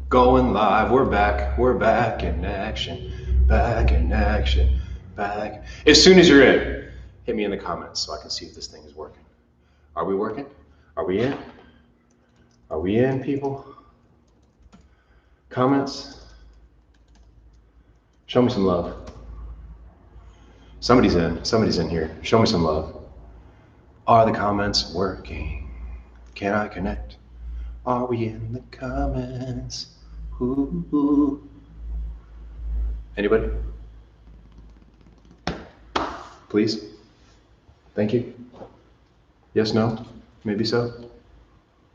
Going live, we're back in action, back. As soon as you're in, hit me in the comments so I can see if this thing is working. Are we working? Are we in? Are we in, people? Comments? Show me some love. Somebody's in here. Show me some love. Are the comments working? Can I connect? Are we in the comments? Ooh. Anybody? Please? Thank you. Yes, no? Maybe so?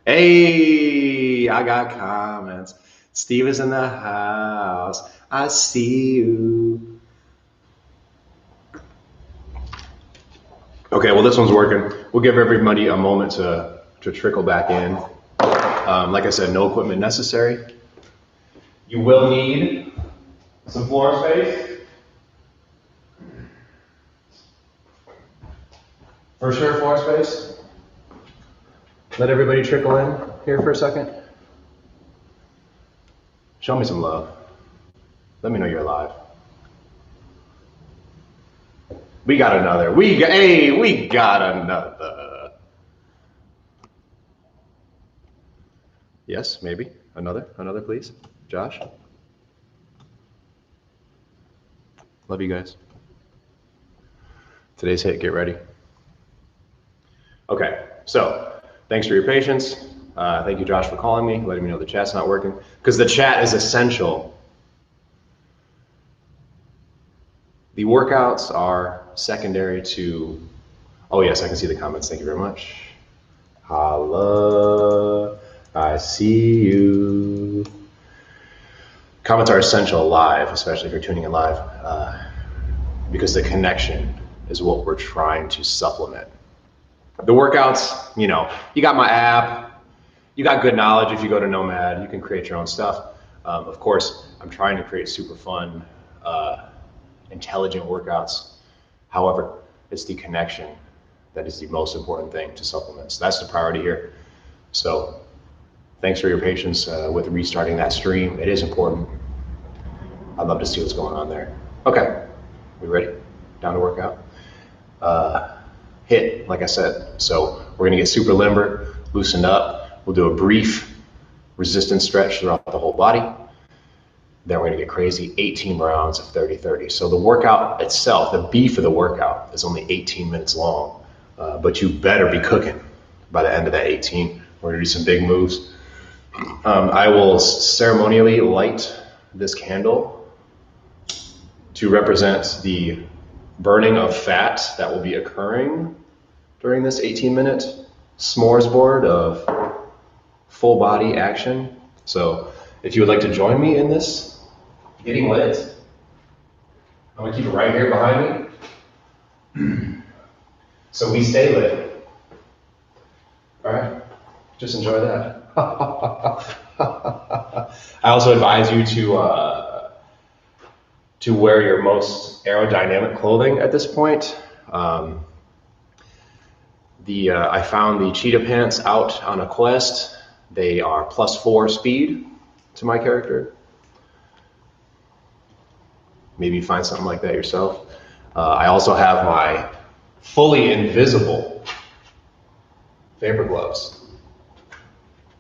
Hey, I got comments. Steve is in the house. I see you. Okay, well, this one's working. We'll give everybody a moment to trickle back in. Like I said, no equipment necessary. You will need some floor space. For sure, floor space. Let everybody trickle in here for a second. Show me some love. Let me know you're alive. We got another. We got another. Yes, maybe. Another, please. Josh. Love you guys. Today's hit, get ready. Okay, so thanks for your patience. Thank you, Josh, for calling me, letting me know the chat's not working, because the chat is essential. The workouts are secondary to, oh yes, I can see the comments. Thank you very much. Holla, I see you. Comments are essential live, especially if you're tuning in live, because the connection is what we're trying to supplement. The workouts, you know, you got my app, you got good knowledge. If you go to Nomad, you can create your own stuff. Of course, I'm trying to create super fun, intelligent workouts. However, it's the connection that is the most important thing to supplements. That's the priority here. So thanks for your patience with restarting that stream. It is important. I'd love to see what's going on there. Okay, we ready? Down to work out? Hit, like I said. So we're gonna get super limber, loosened up. We'll do a brief resistance stretch throughout the whole body. Then we're gonna get crazy, 18 rounds of 30-30. So the workout itself, the beef of the workout is only 18 minutes long, but you better be cooking by the end of that 18. We're gonna do some big moves. I will ceremonially light this candle to represent the burning of fat that will be occurring during this 18-minute smorgasbord of full body action. So if you would like to join me in this getting lit, I'm gonna keep it right here behind me. So we stay lit. All right, just enjoy that. I also advise you to wear your most aerodynamic clothing at this point. I found the cheetah pants out on a quest. They are +4 speed to my character. Maybe find something like that yourself. I also have my fully invisible vapor gloves.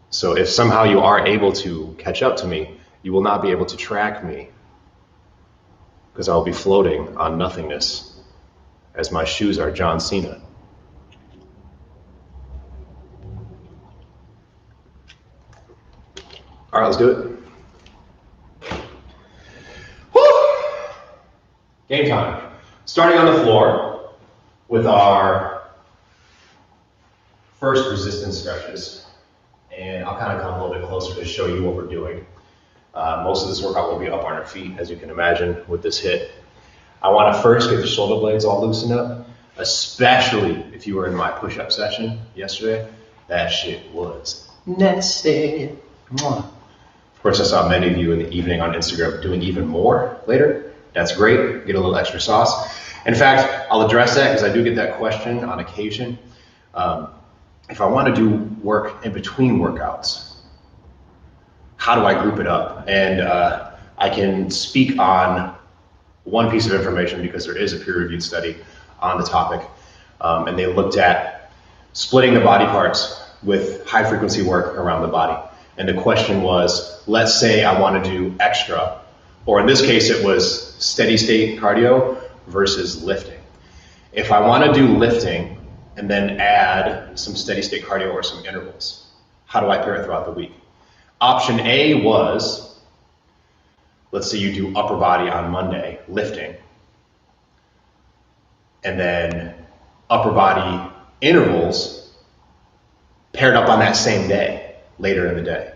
So if somehow you are able to catch up to me, you will not be able to track me, because I'll be floating on nothingness as my shoes are John Cena. All right, let's do it. Woo! Game time. Starting on the floor with our first resistance stretches. And I'll kind of come a little bit closer to show you what we're doing. Most of this workout will be up on our feet, as you can imagine, with this hit. I want to first get the shoulder blades all loosened up, especially if you were in my push-up session yesterday. That shit was nasty. Of course, I saw many of you in the evening on Instagram doing even more later. That's great. Get a little extra sauce. In fact, I'll address that because I do get that question on occasion. If I want to do work in between workouts, how do I group it up? And I can speak on one piece of information because there is a peer-reviewed study on the topic. And they looked at splitting the body parts with high frequency work around the body. And the question was, let's say I want to do extra, or in this case it was steady state cardio versus lifting. If I want to do lifting and then add some steady state cardio or some intervals, how do I pair it throughout the week? Option A was, let's say you do upper body on Monday, lifting, and then upper body intervals paired up on that same day, later in the day.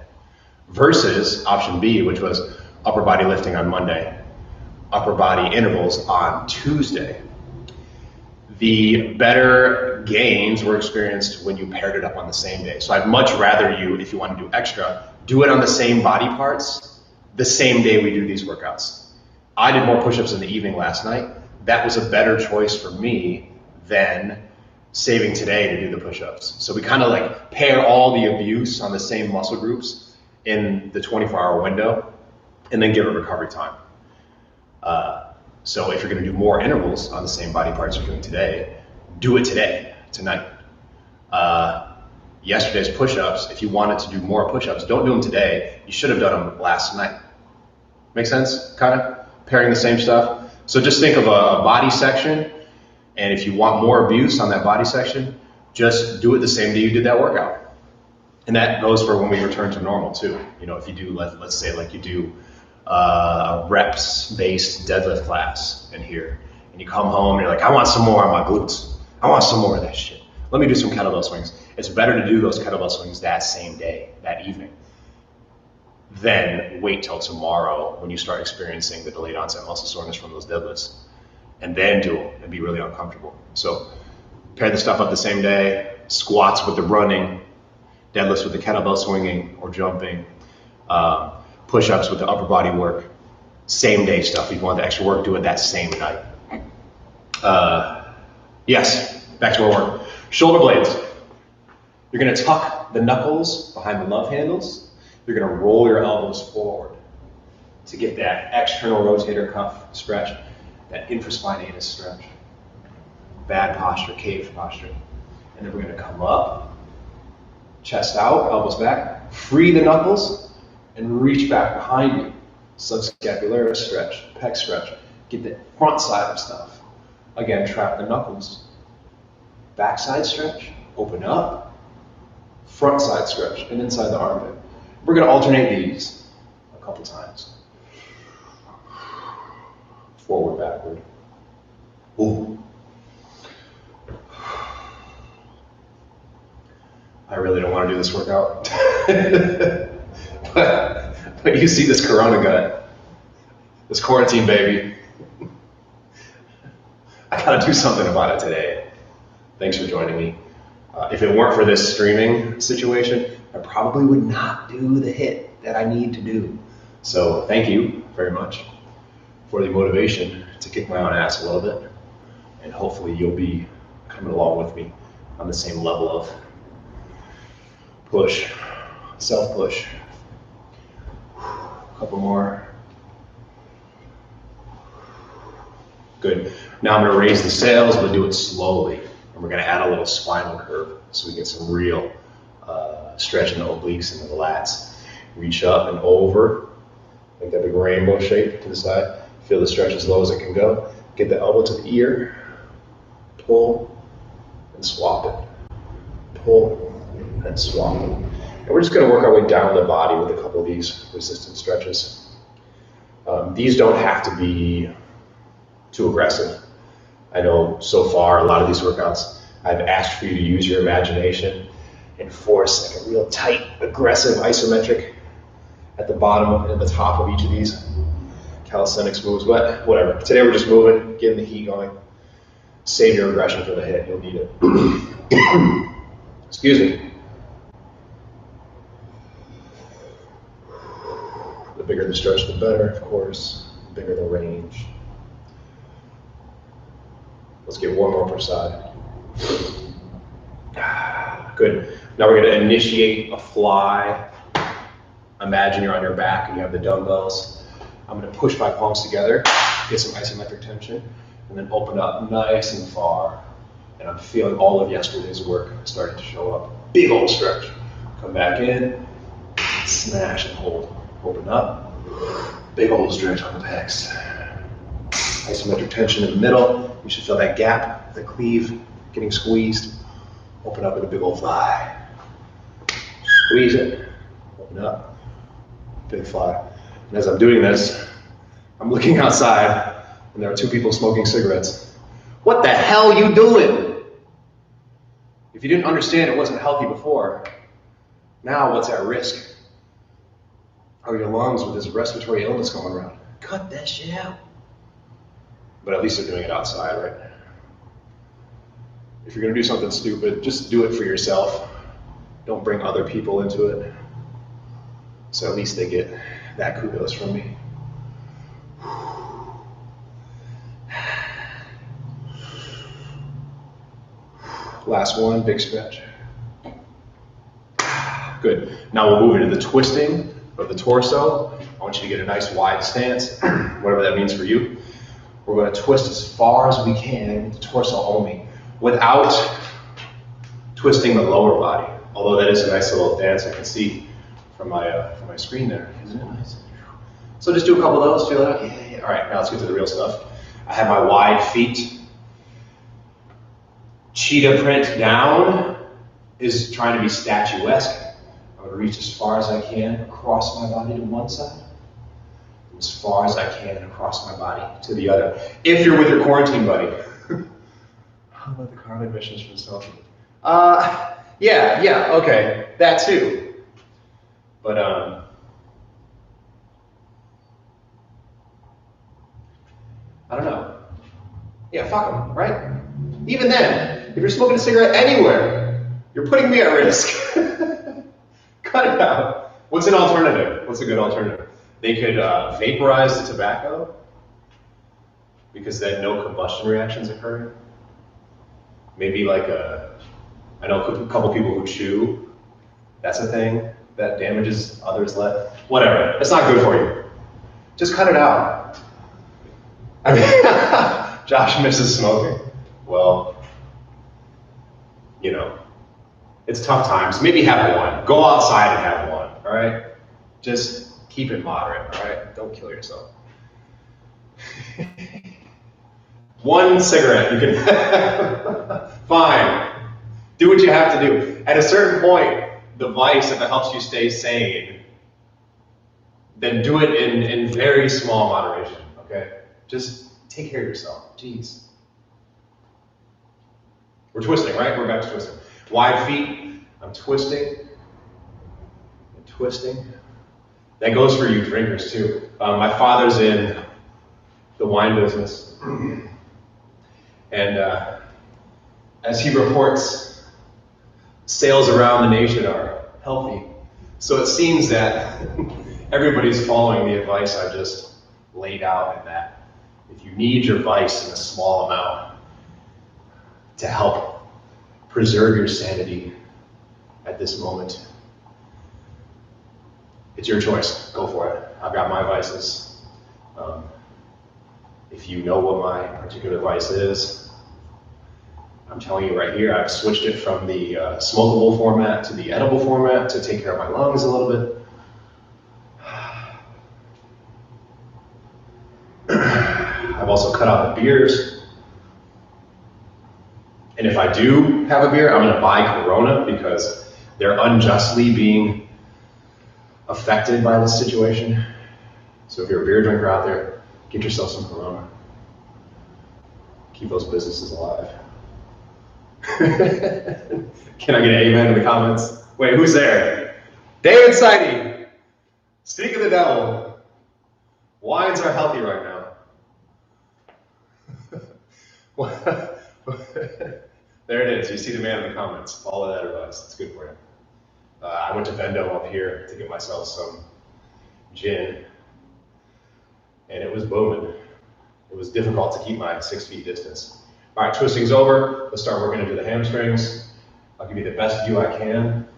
Versus option B, which was upper body lifting on Monday, upper body intervals on Tuesday. The better gains were experienced when you paired it up on the same day. So I'd much rather you, if you want to do extra, do it on the same body parts the same day we do these workouts. I did more push-ups in the evening last night. That was a better choice for me than saving today to do the push-ups. So we kind of like pair all the abuse on the same muscle groups in the 24-hour window and then give it recovery time. So if you're going to do more intervals on the same body parts you're doing today, do it today, tonight. Yesterday's push-ups, if you wanted to do more push-ups, don't do them today. You should have done them last night. Make sense? Kind of pairing the same stuff. So just think of a body section, and if you want more abuse on that body section, just do it the same day you did that workout. And that goes for when we return to normal too. You know, if you do, let's say like you do a reps-based deadlift class in here, and you come home and you're like, I want some more on my glutes. I want some more of that shit. Let me do some kettlebell swings. It's better to do those kettlebell swings that same day, that evening, than wait till tomorrow when you start experiencing the delayed onset muscle soreness from those deadlifts, and then do them and be really uncomfortable. So pair the stuff up the same day, squats with the running, deadlifts with the kettlebell swinging or jumping, push-ups with the upper body work, same day stuff. If you want the extra work, do it that same night. Yes, back to our work. Shoulder blades. You're gonna tuck the knuckles behind the love handles. You're gonna roll your elbows forward to get that external rotator cuff stretch, that infraspinatus stretch. Bad posture, caved posture. And then we're gonna come up, chest out, elbows back, free the knuckles, and reach back behind you. Subscapularis stretch, pec stretch. Get the front side of stuff. Again, trap the knuckles. Backside stretch, open up, front side stretch, and inside the armpit. We're gonna alternate these a couple times. Forward, backward. Ooh. I really don't want to do this workout. but you see this corona gut, this quarantine baby. I gotta do something about it today. Thanks for joining me. If it weren't for this streaming situation, I probably would not do the hit that I need to do. So thank you very much for the motivation to kick my own ass a little bit. And hopefully you'll be coming along with me on the same level of push, self-push. A couple more. Good. Now I'm gonna raise the sails, but do it slowly. And we're gonna add a little spinal curve so we get some real stretch in the obliques and the lats. Reach up and over, make that big rainbow shape to the side. Feel the stretch as low as it can go. Get the elbow to the ear, pull and swap it. Pull and swap it. And we're just gonna work our way down the body with a couple of these resistant stretches. These don't have to be too aggressive. I know so far a lot of these workouts, I've asked for you to use your imagination and force like a real tight, aggressive isometric at the bottom and the top of each of these calisthenics moves, but whatever. Today we're just moving, getting the heat going. Save your aggression for the hit, you'll need it. Excuse me. The bigger the stretch, the better, of course. The bigger the range. Let's get one more per side. Good. Now we're going to initiate a fly Imagine you're on your back and you have the dumbbells. I'm going to push my palms together, get some isometric tension, and then open up nice and far. And I'm feeling all of yesterday's work starting to show up. Big old stretch. Come back in, smash and hold. Open up, big old stretch on the pecs. Isometric tension in the middle. You should feel that gap, the cleave getting squeezed. Open up with a big old thigh. Squeeze it, open up, big fly. And as I'm doing this, I'm looking outside and there are 2 people smoking cigarettes. What the hell are you doing? If you didn't understand it wasn't healthy before, now what's at risk? Are your lungs with this respiratory illness going around? Cut that shit out. But at least they're doing it outside, right? If you're gonna do something stupid, just do it for yourself. Don't bring other people into it. So at least they get that kudos from me. Last one, big stretch. Good. Now we'll move into the twisting of the torso. I want you to get a nice wide stance, whatever that means for you. We're going to twist as far as we can, the torso only, without twisting the lower body. Although that is a nice little dance I can see from my screen there. Isn't it nice? So just do a couple of those, feel it out. Yeah. All right, now let's get to the real stuff. I have my wide feet. Cheetah print down is trying to be statuesque. I'm going to reach as far as I can across my body to one side, as far as I can across my body to the other. If you're with your quarantine buddy. How about the carbon emissions from smoking? Yeah, okay, that too. But I don't know. Yeah, fuck them, right? Even then, if you're smoking a cigarette anywhere, you're putting me at risk. Cut it out. What's an alternative? What's a good alternative? They could vaporize the tobacco because then no combustion reactions occur. Maybe like I know a couple people who chew. That's a thing that damages others' left. Whatever. It's not good for you. Just cut it out. I mean, Josh misses smoking. Well, you know, it's tough times. Maybe have one. Go outside and have one, all right? Just keep it moderate, all right? Don't kill yourself. One cigarette you can have. Fine. Do what you have to do. At a certain point, the vice, if it helps you stay sane, then do it in very small moderation, okay? Just take care of yourself. Jeez. We're twisting, right? We're back to twisting. Wide feet, I'm twisting and twisting. That goes for you drinkers too. My father's in the wine business. And as he reports, sales around the nation are healthy. So it seems that everybody's following the advice I just laid out, and that if you need your vice in a small amount to help preserve your sanity at this moment, it's your choice. Go for it. I've got my vices. If you know what my particular vice is, I'm telling you right here, I've switched it from the smokable format to the edible format to take care of my lungs a little bit. I've also cut out the beers. And if I do have a beer, I'm going to buy Corona because they're unjustly being affected by this situation. So if you're a beer drinker out there, get yourself some Corona. Keep those businesses alive. Can I get an amen in the comments? Wait, who's there? David Seide. Speak of the devil. Wines are healthy right now. There it is. You see the man in the comments. Follow that advice. It's good for you. I went to Vendo up here to get myself some gin, and it was booming. It was difficult to keep my 6 feet distance. All right, twisting's over. Let's start working into the hamstrings. I'll give you the best view I can.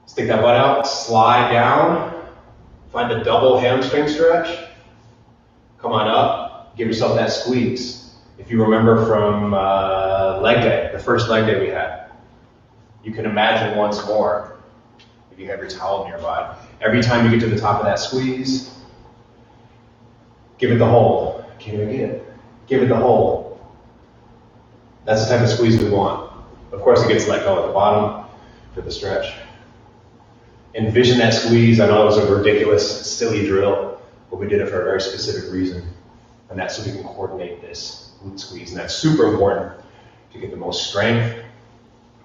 Stick that butt out, slide down, find the double hamstring stretch. Come on up, give yourself that squeeze. If you remember from leg day, the first leg day we had, you can imagine once more, if you have your towel nearby, every time you get to the top of that squeeze, give it the hold. Can you get it? Give it the hold. That's the type of squeeze we want. Of course, it gets let go at the bottom for the stretch. Envision that squeeze. I know it was a ridiculous, silly drill, but we did it for a very specific reason. And that's so we can coordinate this glute squeeze. And that's super important to get the most strength,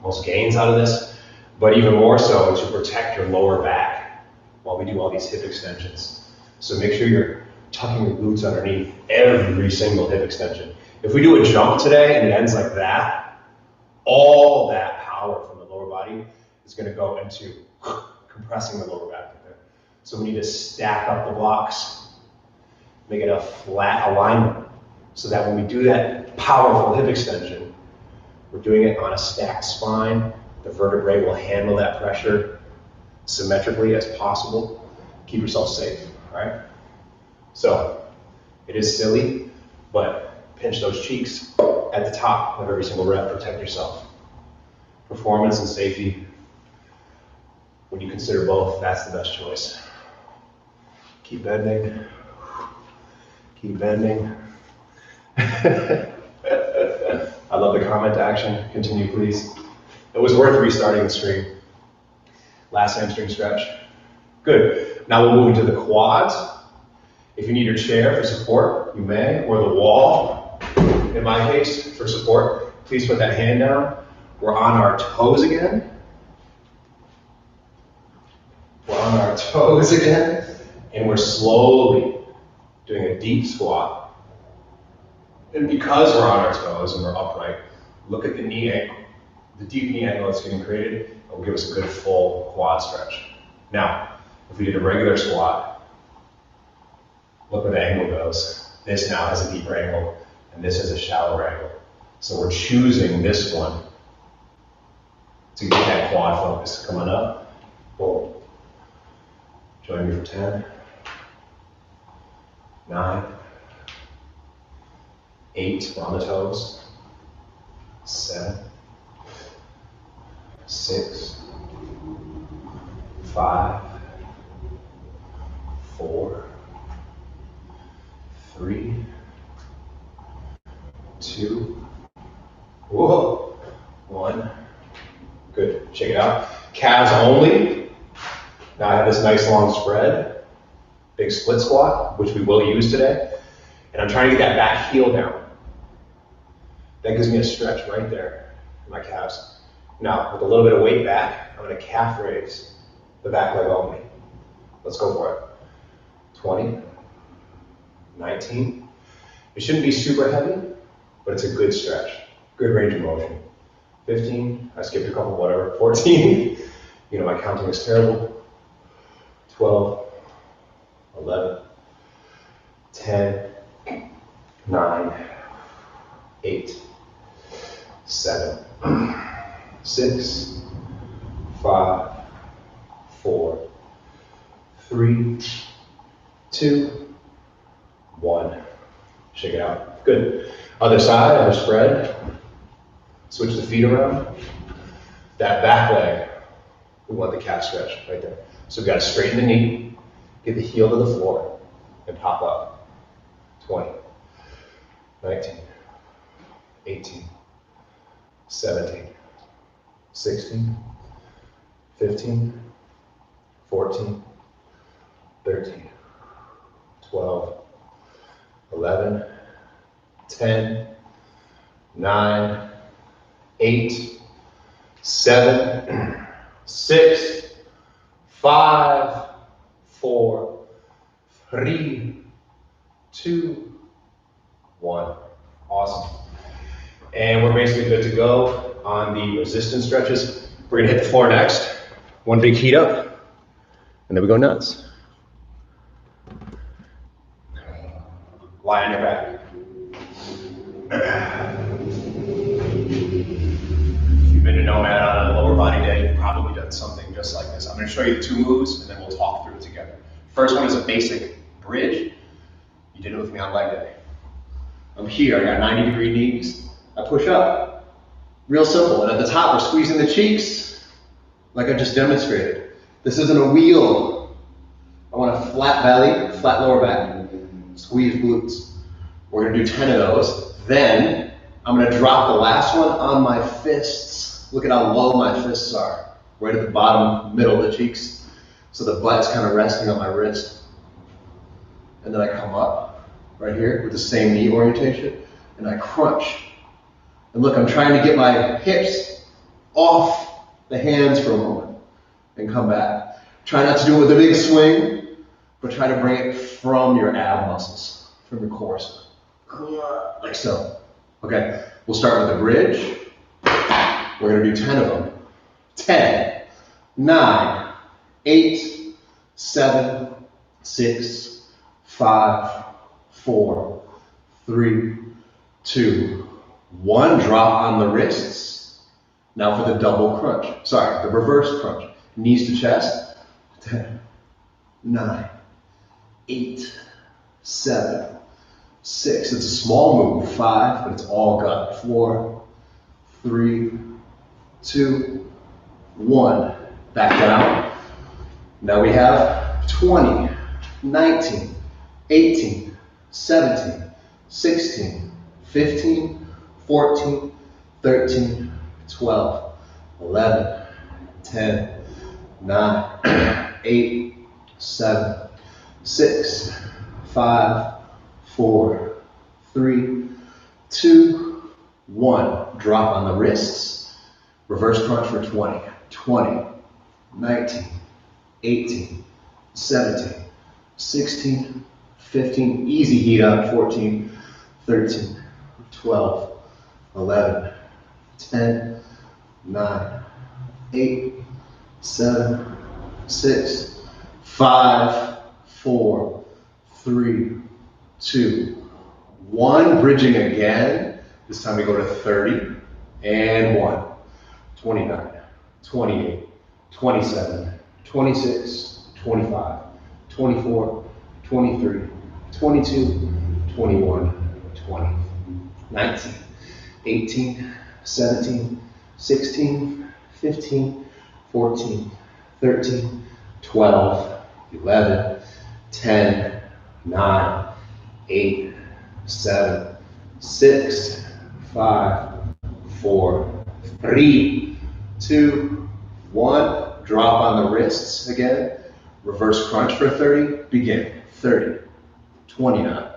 most gains out of this, but even more so to protect your lower back while we do all these hip extensions. So make sure you're tucking your glutes underneath every single hip extension. If we do a jump today and it ends like that, all that power from the lower body is going to go into compressing the lower back. So we need to stack up the blocks, make it a flat alignment, so that when we do that powerful hip extension, we're doing it on a stacked spine. The vertebrae will handle that pressure symmetrically as possible. Keep yourself safe, all right? So it is silly, but pinch those cheeks at the top of every single rep. Protect yourself. Performance and safety, when you consider both, that's the best choice. Keep bending. Keep bending. I love the comment action. Continue, please. It was worth restarting the stream. Last hamstring stretch. Good. Now we'll move into the quads. If you need your chair for support, you may, or the wall, in my case, for support, please put that hand down. We're on our toes again. We're on our toes again, and we're slowly doing a deep squat. And because we're on our toes and we're upright, look at the knee angle. The deep knee angle that's getting created, it will give us a good full quad stretch. Now, if we did a regular squat, look where the angle goes. This now has a deeper angle, and this has a shallower angle. So we're choosing this one to get that quad focus. Come on up. Boom. Join me for 10, 9, 8, we're on the toes, 7, 6, 5, 4, 3, 2, whoa, 1. Good. Shake it out. Calves only. Now I have this nice long spread, big split squat, which we will use today. And I'm trying to get that back heel down. That gives me a stretch right there in my calves. Now, with a little bit of weight back, I'm going to calf raise the back leg only. Let's go for it. 20, 19. It shouldn't be super heavy, but it's a good stretch. Good range of motion. 15, I skipped a couple, whatever. 14, you know, my counting is terrible. 12, 11, 10, 9, 8, 7, 6, 5, 4, 3, 2, 1. Shake it out. Good. Other side, other spread. Switch the feet around. That back leg, we want the calf stretch right there. So we've got to straighten the knee, get the heel to the floor, and pop up. 20, 19, 18, 17, 16, 15, 14, 13, 12, 11, 10, 9, 8, 7, 6, 5, 4, 3, 2, 1. Awesome. And we're basically good to go on the resistance stretches. We're gonna hit the floor next. One big heat up, and then we go nuts. Lie on your back. If you've been to Nomad on a lower body day, you've probably done something just like this. I'm going to show you the two moves, and then we'll talk through it together. First one is a basic bridge. You did it with me on leg day. I'm here, I got 90-degree knees. I push up. Real simple. And at the top, we're squeezing the cheeks, like I just demonstrated. This isn't a wheel. I want a flat belly, flat lower back. Squeeze glutes. We're going to do 10 of those. Then, I'm going to drop the last one on my fists. Look at how low my fists are. Right at the bottom, middle of the cheeks. So the butt's kind of resting on my wrist. And then I come up, right here, with the same knee orientation. And I crunch. And look, I'm trying to get my hips off the hands for a moment. And come back. Try not to do it with a big swing, but try to bring it from your ab muscles, from your core. Like so. Okay, we'll start with the bridge. We're going to do 10 of them. 10, 9, 8, 7, 6, 5, 4, 3, 2, 1. Drop on the wrists. Now for the double crunch. Sorry, the reverse crunch. Knees to chest. 10, 9, 8, 7, 6. It's a small move. 5, but it's all gut. 4, 3, 2, 1. Back down. Now we have 20, 19, 18, 17, 16, 15, 14, 13, 12, 11, 10, 9, 8, 7, 6, 5, 4, 3, 2, 1. Drop on the wrists. Reverse crunch for 20. 20, 19, 18, 17, 16, 15. Easy heat up. 14, 13, 12, 11, 10, 9, 8, 7, 6, 5, 4, 3, 2, 1. Bridging again. This time we go to 30 and 1. 29, 28, 27, 26, 25, 24, 23, 22, 21, 20, 19, 18, 17, 16, 15, 14, 13, 12, 11, 10, 9, 8, 7, 6, 5, 4, 3, 2, 1. Drop on the wrists again. Reverse crunch for 30. Begin. 30, 29,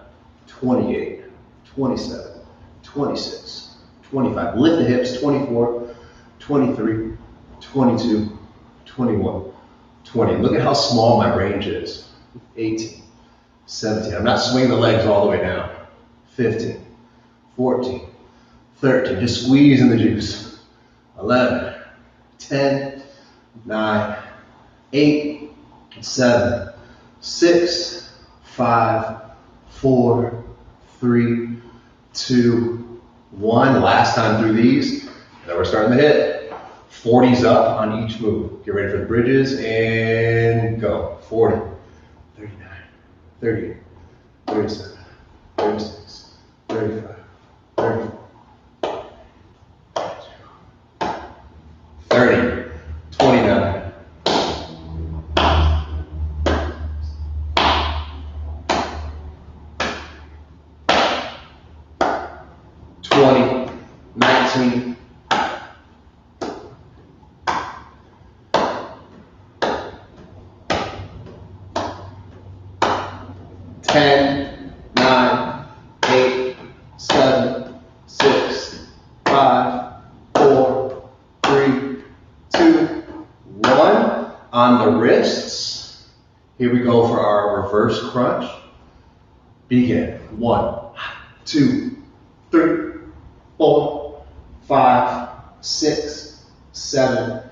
28, 27, 26, 25. Lift the hips. 24, 23, 22, 21, 20. Look at how small my range is. 18, 17. I'm not swinging the legs all the way down. 15, 14, 13. Just squeezing the juice. 11, 10, 9, 8, 7, 6, 5, 4, 3, 2, 1. Last time through these. Then we're starting to hit. 40s up on each move. Get ready for the bridges and go. 40, 39, 38, 37, 36, 35, 34, 30, 29, 20, 19, 10, 9, 8, 7, 6, 5, 4, 3, 2, 1. On the wrists. Here we go for our reverse crunch. Begin. 1, 2, 3, 4, 5, 6, 7,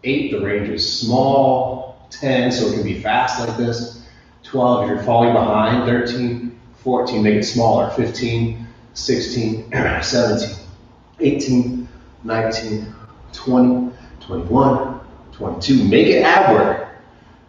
8. The range is small. 10, so it can be fast like this. 12, if you're falling behind. 13, 14, make it smaller. 15, 16, 17, 18, 19, 20, 21, 22, make it ab work.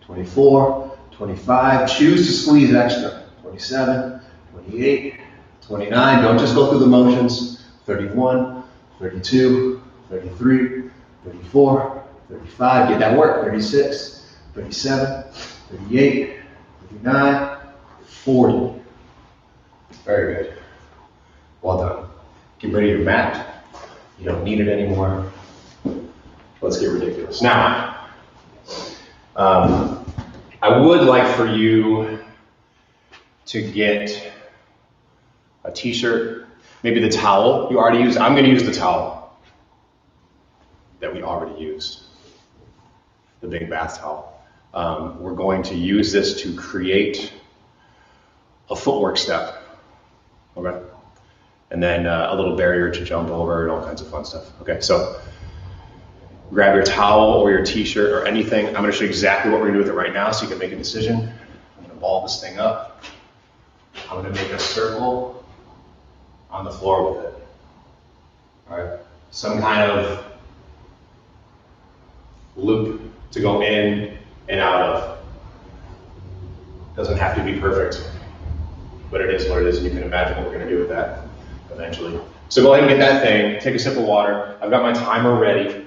24, 25, choose to squeeze extra. 27, 28, 29, don't just go through the motions. 31, 32, 33, 34, 35, get that work. 36, 37, 38, 39, 40. Very good. Well done. Get rid of your mat. You don't need it anymore. Let's get ridiculous. Now, I would like for you to get a t-shirt, maybe the towel you already used. I'm going to use the towel that we already used, the big bath towel. We're going to use this to create a footwork step, okay? And then a little barrier to jump over and all kinds of fun stuff. Okay, so grab your towel or your t-shirt or anything. I'm going to show you exactly what we're going to do with it right now so you can make a decision. I'm going to ball this thing up. I'm going to make a circle on the floor with it. All right, some kind of loop to go in and out of. Doesn't have to be perfect, but it is what it is, and you can imagine what we're going to do with that eventually. So go ahead and get that thing, take a sip of water. I've got my timer ready.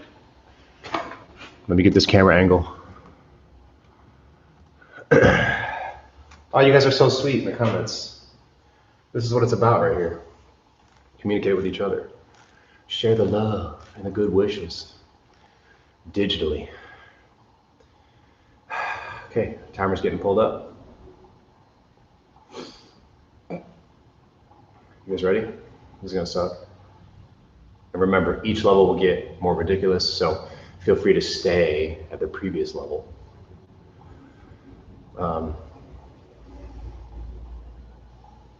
Let me get this camera angle. Oh, you guys are so sweet in the comments. This is what it's about right here. Communicate with each other. Share the love and the good wishes digitally. Okay, timer's getting pulled up. You guys ready? This is gonna suck. And remember, each level will get more ridiculous, so feel free to stay at the previous level.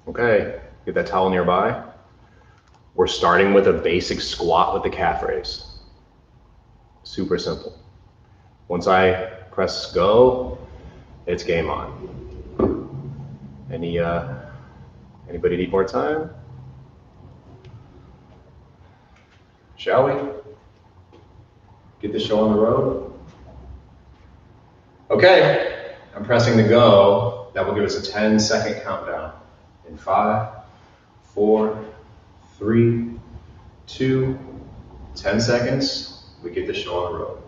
Okay, get that towel nearby. We're starting with a basic squat with the calf raise. Super simple. Once I press go, it's game on. Anybody need more time? Shall we? Get the show on the road? Okay, I'm pressing the go. That will give us a 10-second countdown. In 5, 4, 3, 2, 10 seconds, we get the show on the road.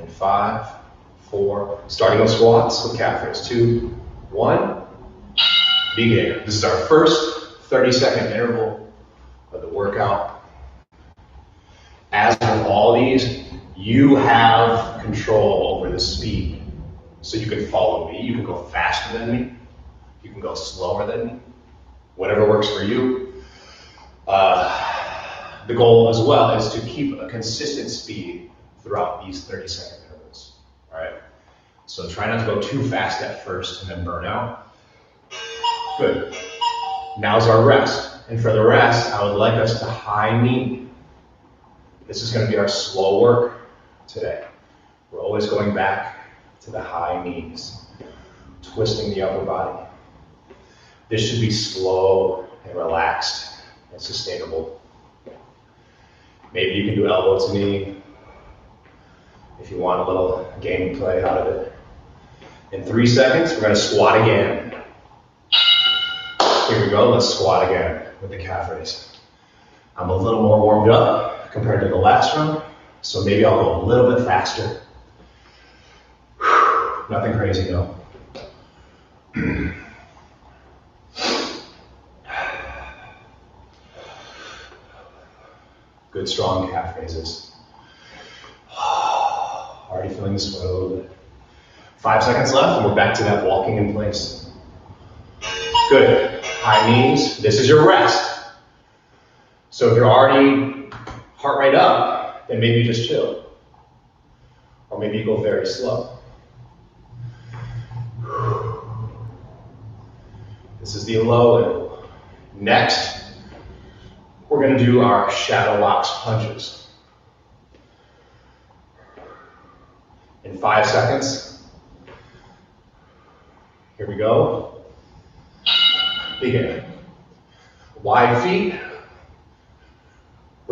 In 5, 4, starting with squats with calf raise. 2, 1, begin. This is our first 30-second interval of the workout. As with all these, you have control over the speed. So you can follow me, you can go faster than me, you can go slower than me, whatever works for you. The goal as well is to keep a consistent speed throughout these 30-second intervals, all right? So try not to go too fast at first and then burn out. Good. Now's our rest. And for the rest, I would like us to high knee. This is going to be our slow work today. We're always going back to the high knees, twisting the upper body. This should be slow and relaxed and sustainable. Maybe you can do elbow to knee if you want a little gameplay out of it. In 3 seconds, we're going to squat again. Here we go, let's squat again with the calf raise. I'm a little more warmed up compared to the last round, so maybe I'll go a little bit faster. Nothing crazy though. Good strong calf raises. Already feeling the sweat a little bit. 5 seconds left and we're back to that walking in place. Good. High knees. This is your rest. So if you're already heart rate up, then maybe just chill. Or maybe you go very slow. This is the low interval. Next, we're going to do our shadow locks punches. In 5 seconds. Here we go. Begin. Wide feet.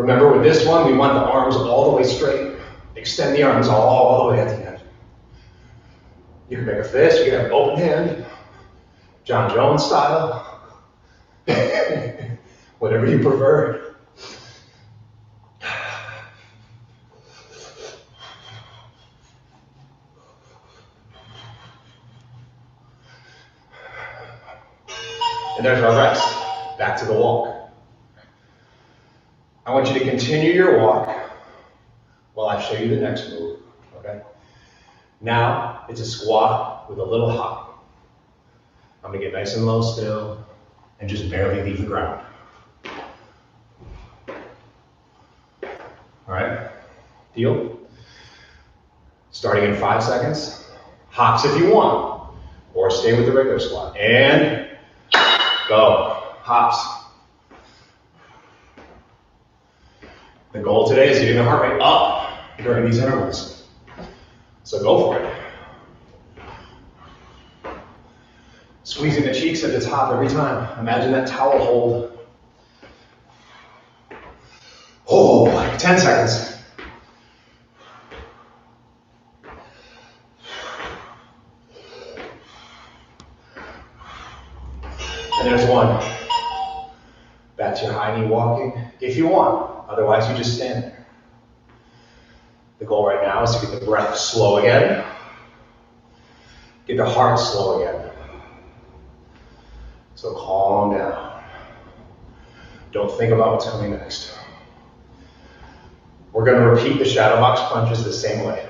Remember with this one, we want the arms all the way straight. Extend the arms all the way at the end. You can make a fist, you can have an open hand, John Jones style, whatever you prefer. And there's our rest. Back to the walk. I want you to continue your walk while I show you the next move, okay? Now, it's a squat with a little hop. I'm gonna get nice and low still and just barely leave the ground. All right, deal? Starting in 5 seconds. Hops if you want, or stay with the regular squat. And go, hops. The goal today is getting the heart rate up during these intervals. So go for it. Squeezing the cheeks at the top every time. Imagine that towel hold. Oh, 10 seconds. And there's one. Back to your high knee walking, if you want. Otherwise, you just stand there. The goal right now is to get the breath slow again. Get the heart slow again. So calm down. Don't think about what's coming next. We're going to repeat the shadow box punches the same way.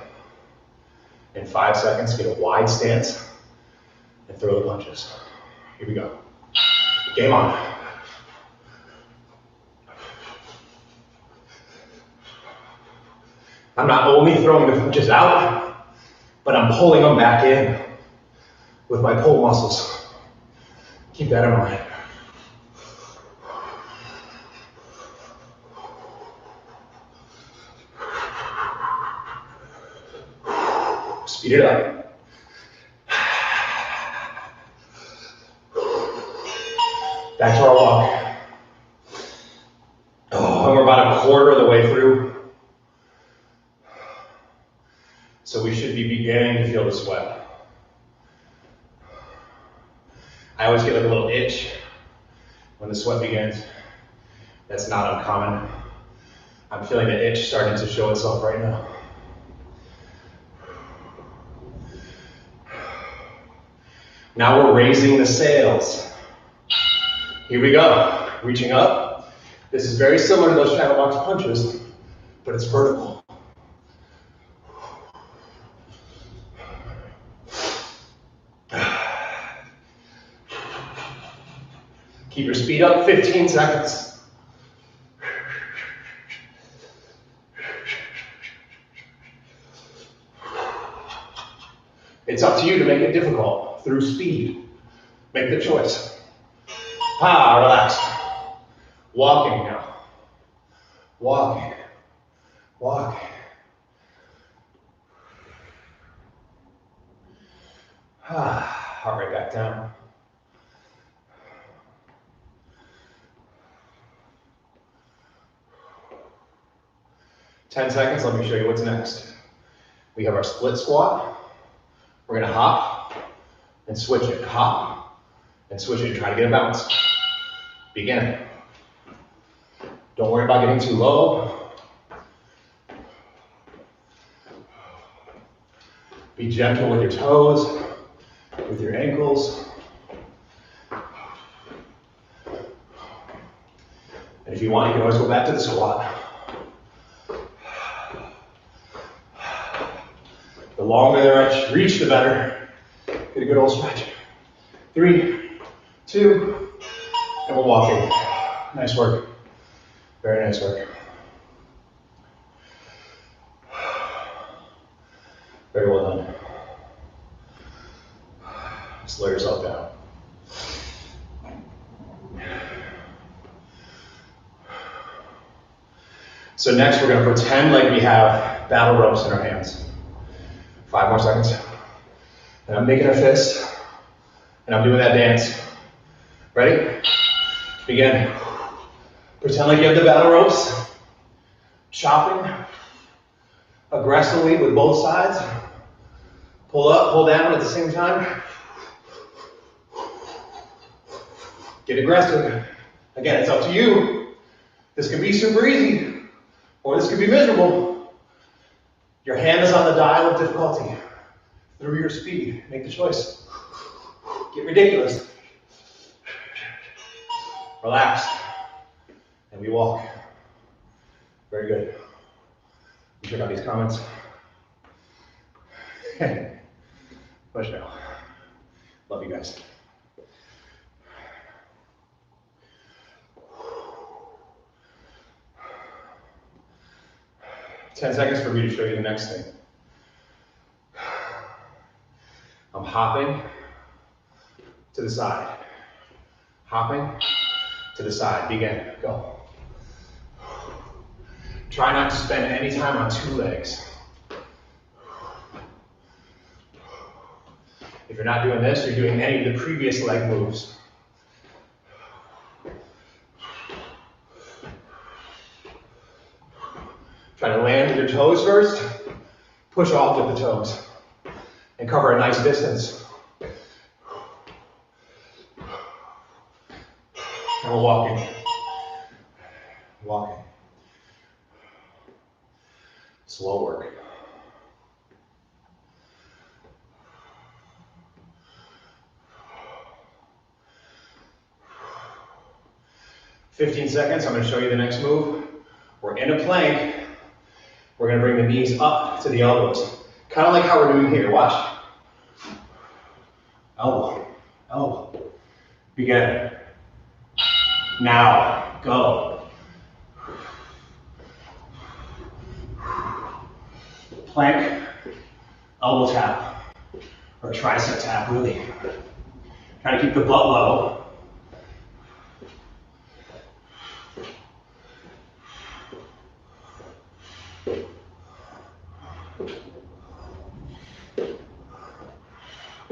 In 5 seconds, get a wide stance and throw the punches. Here we go. Game on. I'm not only throwing the punches out, but I'm pulling them back in with my pull muscles. Keep that in mind. Speed it up. Back to our walk. Oh, and we're about a quarter of the way through. So we should be beginning to feel the sweat. I always get like a little itch when the sweat begins. That's not uncommon. I'm feeling the itch starting to show itself right now. Now we're raising the sails. Here we go. Reaching up. This is very similar to those shadow box punches, but it's vertical. Keep your speed up, 15 seconds. It's up to you to make it difficult through speed. Make the choice. Relax. Walking now. Walking. Walking. Heart rate back down. Ten seconds, let me show you what's next. We have our split squat. We're gonna hop and switch it. Hop and switch it. Try to get a bounce. Begin. Don't worry about getting too low. Be gentle with your toes, with your ankles. And if you want, you can always go back to the squat. The longer the reach, the better. Get a good old stretch. 3, 2, and we're walking. Nice work. Very nice work. Very well done. Slow yourself down. So next we're going to pretend like we have battle ropes in our hands. 5 more seconds. And I'm making a fist. And I'm doing that dance. Ready? Begin. Pretend like you have the battle ropes. chopping aggressively with both sides. Pull up, pull down at the same time. Get aggressive. Again, it's up to you. This could be super easy, or this could be miserable. Your hand is on the dial of difficulty. Through your speed, make the choice. Get ridiculous. Relax. And we walk. Very good. Check out these comments. Push now. Love you guys. Ten seconds for me to show you the next thing. I'm hopping to the side. Hopping to the side. Begin. Go. Try not to spend any time on two legs. If you're not doing this, you're doing any of the previous leg moves. Try to land with your toes first. Push off with the toes. And cover a nice distance. And we're walking. Walking. Slow work. "15 seconds, I'm going to show you the next move. We're in a plank. We're going to bring the knees up to the elbows. Kind of like how we're doing here, watch. Elbow, elbow. Begin. Now, go. Plank, elbow tap, or tricep tap, really. Try to keep the butt level.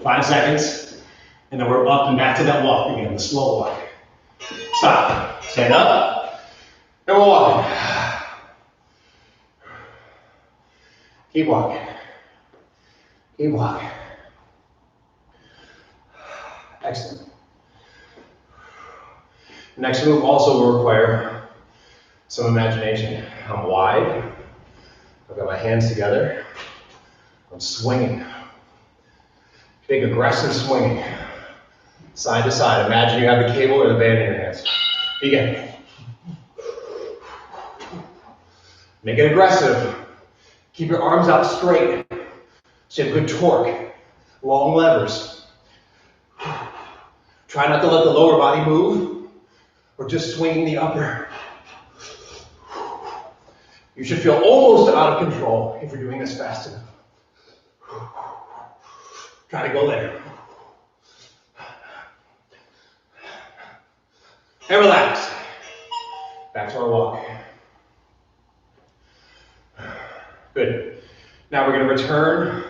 Five seconds, and then we're up and back to that walk again, the slow walk. Stop, stand up, and we're walking. Keep walking. Keep walking. Excellent. Next move also will require some imagination. I'm wide. I've got my hands together. I'm swinging. Big aggressive swinging. Side to side. Imagine you have the cable or the band in your hands. Begin. Make it aggressive. Keep your arms out straight. So you have good torque. Long levers. Try not to let the lower body move, or just swinging the upper. You should feel almost out of control if you're doing this fast enough. Try to go there. And relax. Back to our walk. Good. Now we're going to return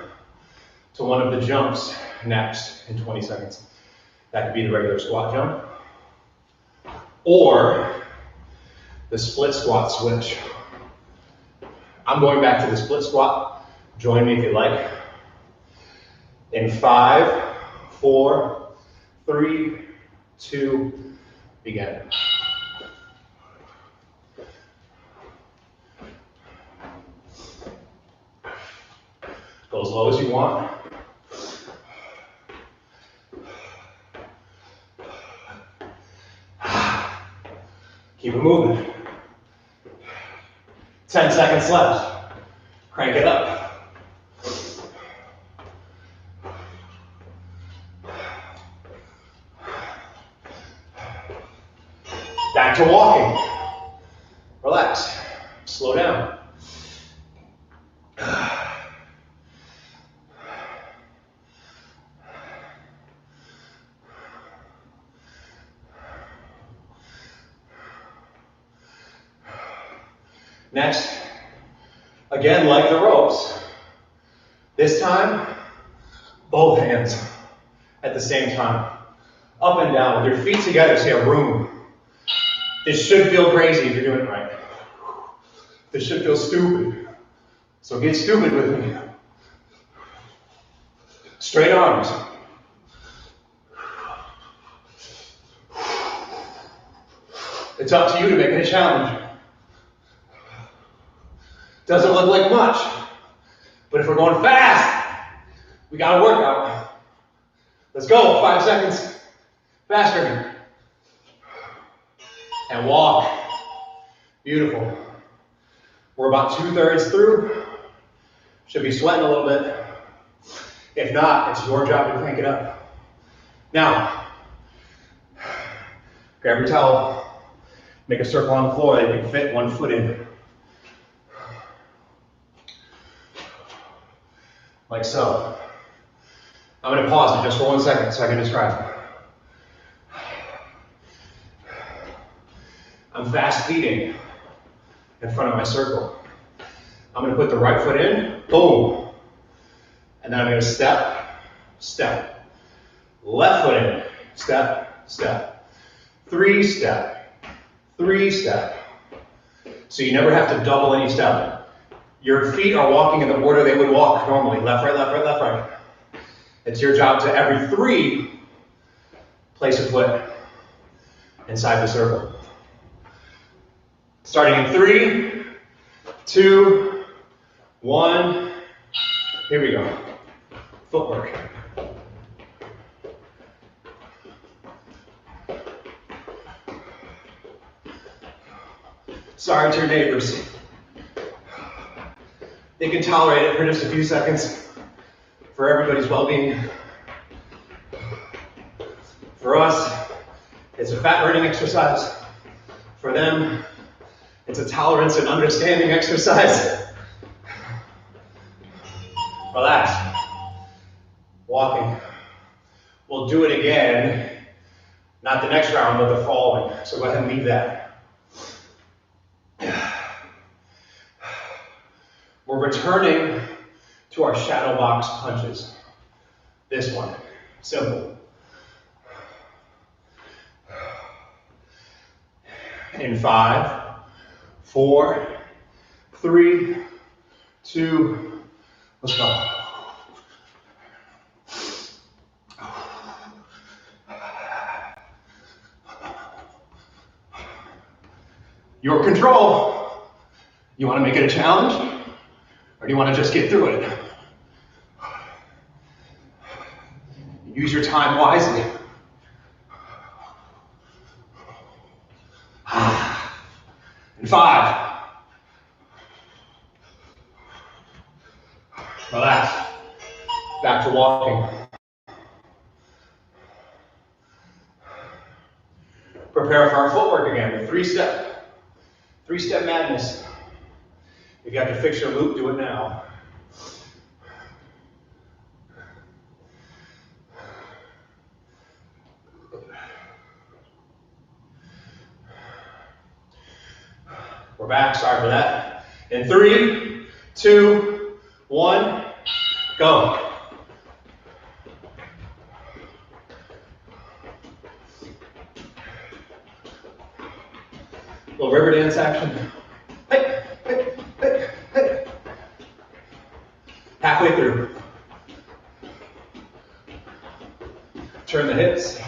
to one of the jumps next in 20 seconds. That could be the regular squat jump, or the split squat switch. I'm going back to the split squat. Join me if you like. In 5, 4, 3, 2, begin. Go as low as you want. Keep it moving. 10 seconds left. Crank it up. Back to walking. Relax. Slow down. Next, again, like the ropes. This time, both hands at the same time. Up and down with your feet together so you have room. This should feel crazy if you're doing it right. This should feel stupid. So get stupid with me. Straight arms. It's up to you to make it a challenge. Doesn't look like much, but if we're going fast, we got a workout. Let's go, 5 seconds. Faster. And walk. Beautiful. We're about 2/3 through. Should be sweating a little bit. If not, it's your job to crank it up. Now, grab your towel. Make a circle on the floor that you can fit 1 foot in. Like so. I'm going to pause it just for 1 second so I can describe. I'm fast feeding in front of my circle. I'm going to put the right foot in, boom. And then I'm going to step, step. Left foot in, step, step. 3 step. 3 step. So you never have to double any step. Your feet are walking in the order they would walk normally. Left, right, left, right, left, right. It's your job to every 3, place a foot inside the circle. Starting in 3, 2, 1. Here we go. Footwork. Sorry to your neighbors. They can tolerate it for just a few seconds for everybody's well-being. For us, it's a fat-burning exercise. For them, it's a tolerance and understanding exercise. Relax. Walking. We'll do it again, not the next round, but the following. So go ahead and leave that. We're returning to our shadow box punches. This one, simple. In 5, 4, 3, 2, let's go. Your control. You want to make it a challenge? Or do you want to just get through it? Use your time wisely. In 5. Relax. Back to walking. Prepare for our footwork again. 3-step madness. If you have to fix your loop, do it now. We're back, sorry for that. In 3, 2, 1, go. Little river dance action. Hey, hey, hey, hey. Halfway through. Turn the hips.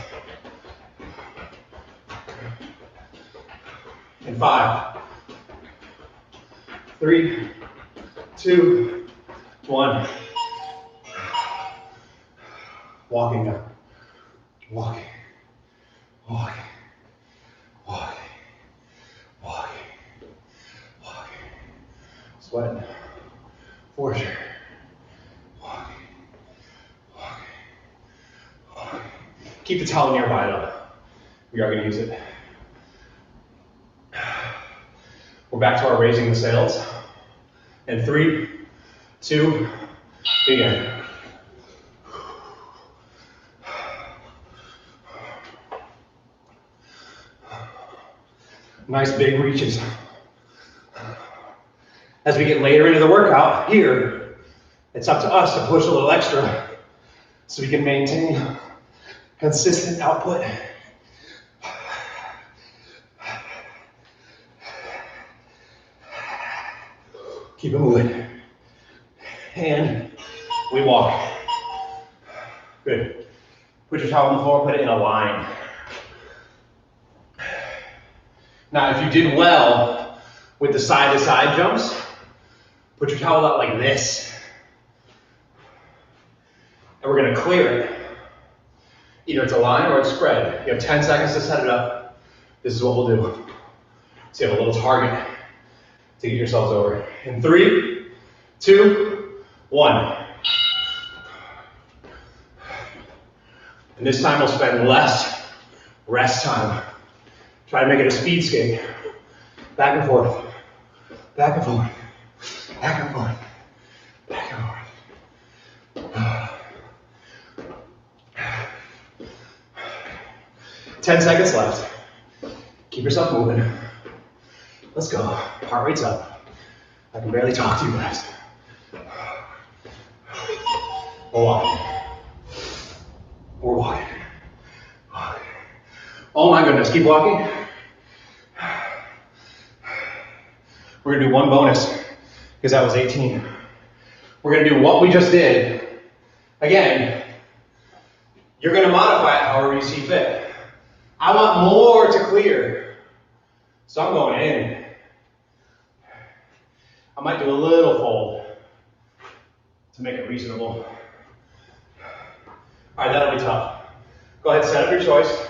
In 5, 3, 2, 1. Walking now. Walking. Walking. Walking. Walking. Walking. Sweating. For sure. Walking. Walking. Walking. Keep the towel nearby though. We are going to use it. We're back to our raising the sails. And 3, 2, begin. Nice big reaches. As we get later into the workout, here, it's up to us to push a little extra so we can maintain consistent output. Keep it moving. And we walk. Good. Put your towel on the floor, put it in a line. Now, if you did well with the side-to-side jumps, put your towel out like this. And we're gonna clear it. Either it's a line or it's spread. You have 10 seconds to set it up. This is what we'll do. So you have a little target to get yourselves over. In 3, 2, 1. And this time we'll spend less rest time. Try to make it a speed skate. Back and forth, back and forth, back and forth, back and forth. 10 seconds left. Keep yourself moving. Let's go. Heart rate's up. I can barely talk to you guys. We're walking. We're walking. Oh my goodness, keep walking. We're gonna do one bonus, because that was 18. We're gonna do what we just did. Again, you're gonna modify it however you see fit. I want more to clear, so I'm going in. I might do a little fold to make it reasonable. All right, that'll be tough. Go ahead, set up your choice.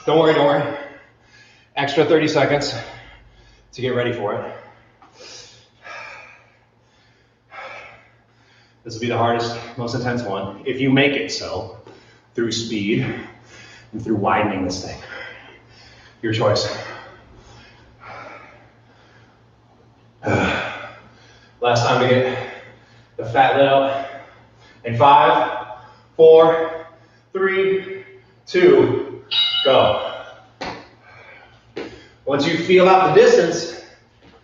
Don't worry, don't worry. Extra 30 seconds to get ready for it. This will be the hardest, most intense one, if you make it so, through speed and through widening this thing. Your choice. Last time to get the fat lit up. In 5, 4, 3, 2, go. Once you feel out the distance,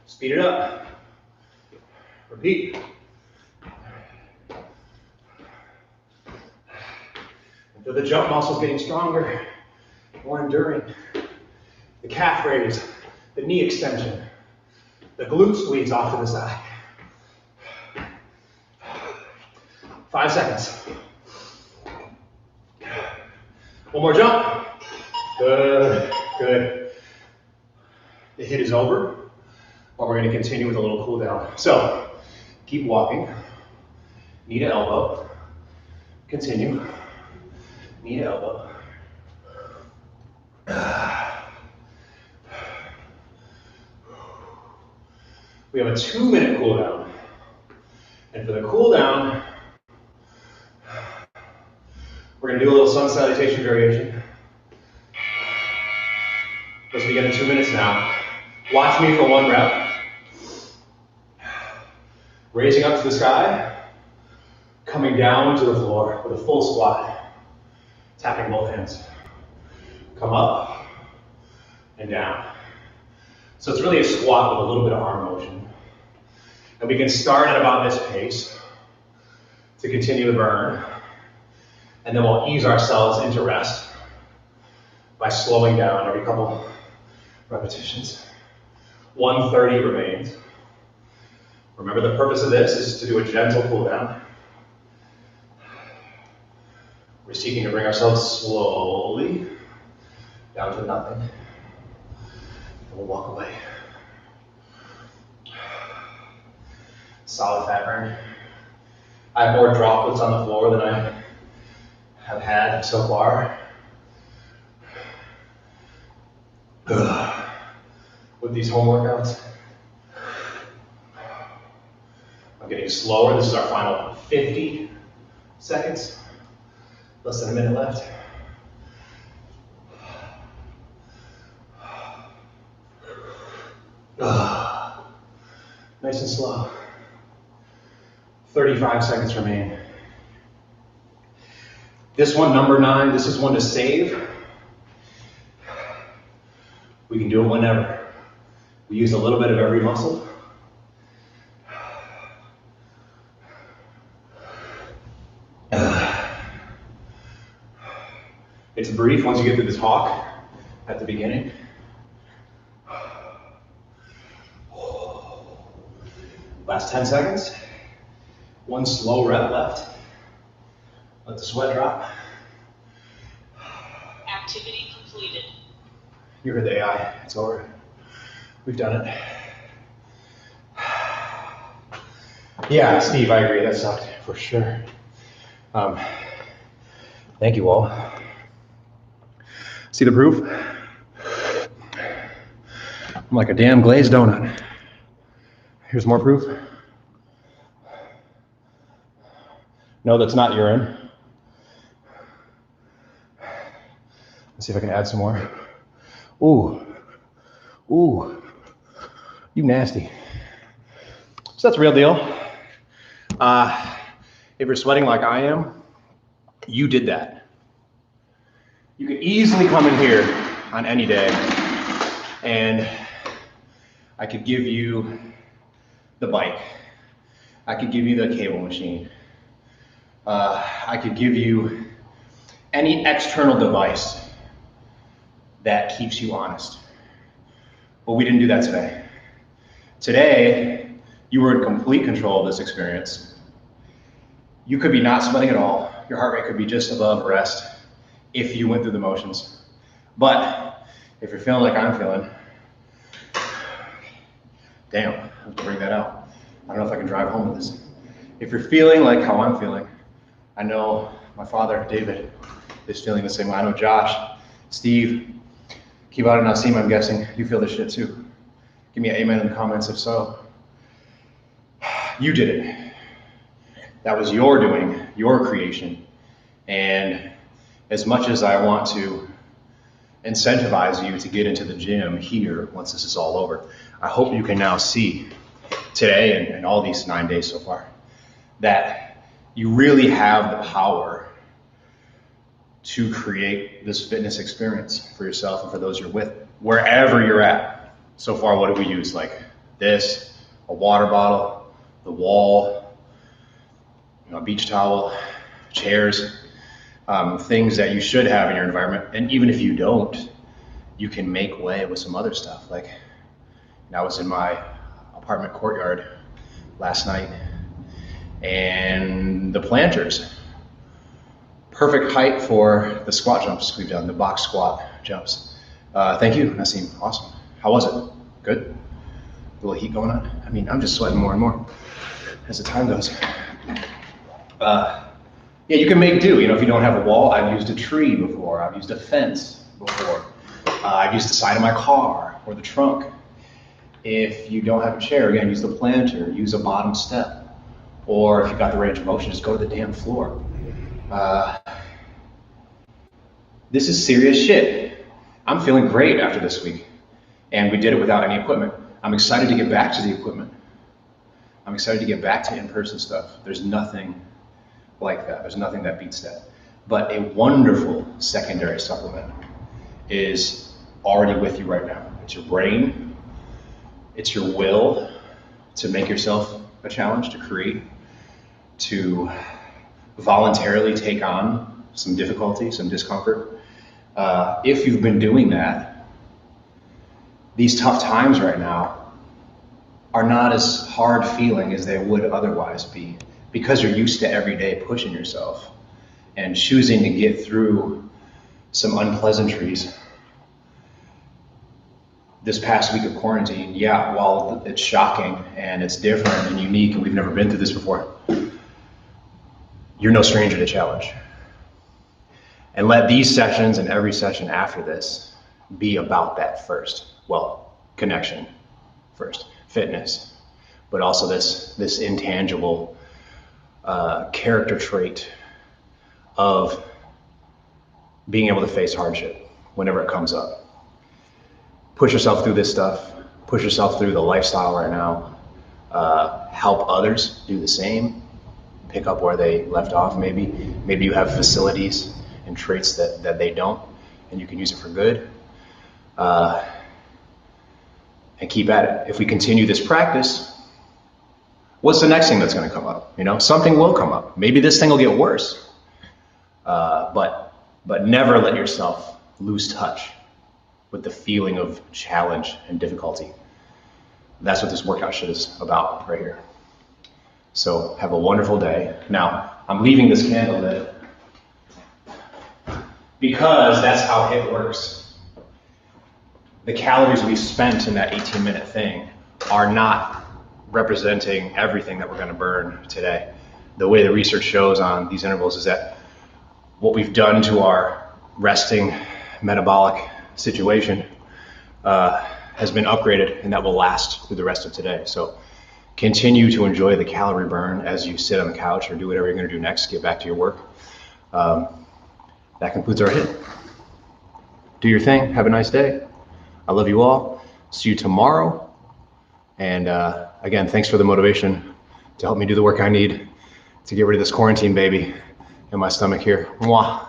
speed it up. Repeat. Until the jump muscle's getting stronger, more enduring. The calf raise, the knee extension, the glute squeeze off to the side. 5 seconds. One more jump. Good, good. The hit is over, or we're going to continue with a little cool down. So, keep walking. Knee to elbow. Continue. Knee to elbow. We have a 2-minute cool down. And for the cool down, we're going to do a little sun salutation variation. Let's begin in 2 minutes now. Watch me for 1 rep. Raising up to the sky, coming down to the floor with a full squat. Tapping both hands. Come up and down. So it's really a squat with a little bit of arm motion. And we can start at about this pace to continue the burn. And then we'll ease ourselves into rest by slowing down every couple repetitions. 130 remains. Remember, the purpose of this is to do a gentle cool down. We're seeking to bring ourselves slowly down to nothing. And we'll walk away. Solid fat burn. I have more droplets on the floor than I have had so far. With these home workouts. I'm getting slower. This is our final 50 seconds. Less than a minute left. Nice and slow. 35 seconds remain. This one, number 9, this is one to save. We can do it whenever. We use a little bit of every muscle. It's brief once you get to this hawk at the beginning. Last 10 seconds. One slow rep left. Let the sweat drop. Activity completed. You heard the AI. It's over. We've done it. Yeah, Steve, I agree. That sucked for sure. Thank you all. See the proof? I'm like a damn glazed donut. Here's more proof. No, that's not urine. Let's see if I can add some more. Ooh, ooh, you nasty. So that's the real deal. If you're sweating like I am, you did that. You could easily come in here on any day and I could give you the bike. I could give you the cable machine. I could give you any external device that keeps you honest. But we didn't do that today. Today, you were in complete control of this experience. You could be not sweating at all. Your heart rate could be just above rest if you went through the motions. But if you're feeling like I'm feeling, damn, I have to bring that out. I don't know if I can drive home with this. If you're feeling like how I'm feeling, I know my father, David, is feeling the same way. I know Josh, Steve, Kibata and Nasim, I'm guessing, you feel this shit too. Give me an amen in the comments if so. You did it. That was your doing, your creation. And as much as I want to incentivize you to get into the gym here once this is all over, I hope you can now see today and all these 9 days so far that you really have the power to create this fitness experience for yourself and for those you're with, wherever you're at. So far, what have we used? Like this, a water bottle, the wall, a beach towel, chairs, things that you should have in your environment. And even if you don't, you can make way with some other stuff. Like I was in my apartment courtyard last night and the planters, perfect height for the squat jumps we've done, the box squat jumps. Thank you, Nasim, awesome. How was it? Good? A little heat going on? I mean, I'm just sweating more and more as the time goes. Yeah, you can make do. You know, if you don't have a wall, I've used a tree before. I've used a fence before. I've used the side of my car or the trunk. If you don't have a chair, again, use the planter, use a bottom step. Or if you've got the range of motion, just go to the damn floor. This is serious shit. I'm feeling great after this week. And we did it without any equipment. I'm excited to get back to the equipment. I'm excited to get back to in-person stuff. There's nothing like that. There's nothing that beats that. But a wonderful secondary supplement is already with you right now. It's your brain. It's your will to make yourself a challenge, to create, to voluntarily take on some difficulty, some discomfort. If you've been doing that, these tough times right now are not as hard feeling as they would otherwise be, because you're used to every day pushing yourself and choosing to get through some unpleasantries. This past week of quarantine, yeah, while it's shocking and it's different and unique and we've never been through this before, you're no stranger to challenge. And let these sessions and every session after this be about that first. Well, connection first, fitness, but also this intangible character trait of being able to face hardship whenever it comes up. Push yourself through this stuff, push yourself through the lifestyle right now, help others do the same, pick up where they left off. Maybe you have facilities and traits that they don't, and you can use it for good. And keep at it. If we continue this practice, what's the next thing that's going to come up? You know, something will come up. Maybe this thing will get worse. But never let yourself lose touch with the feeling of challenge and difficulty. That's what this workout shit is about right here. So have a wonderful day. Now, I'm leaving this candle lit because that's how HIIT works. The calories we spent in that 18-minute thing are not representing everything that we're going to burn today. The way the research shows on these intervals is that what we've done to our resting metabolic situation has been upgraded, and that will last through the rest of today. So continue to enjoy the calorie burn as you sit on the couch or do whatever you're going to do next, get back to your work. That concludes our HIIT. Do your thing. Have a nice day. I love you all. See you tomorrow. And again, thanks for the motivation to help me do the work I need to get rid of this quarantine baby in my stomach here. Mwah.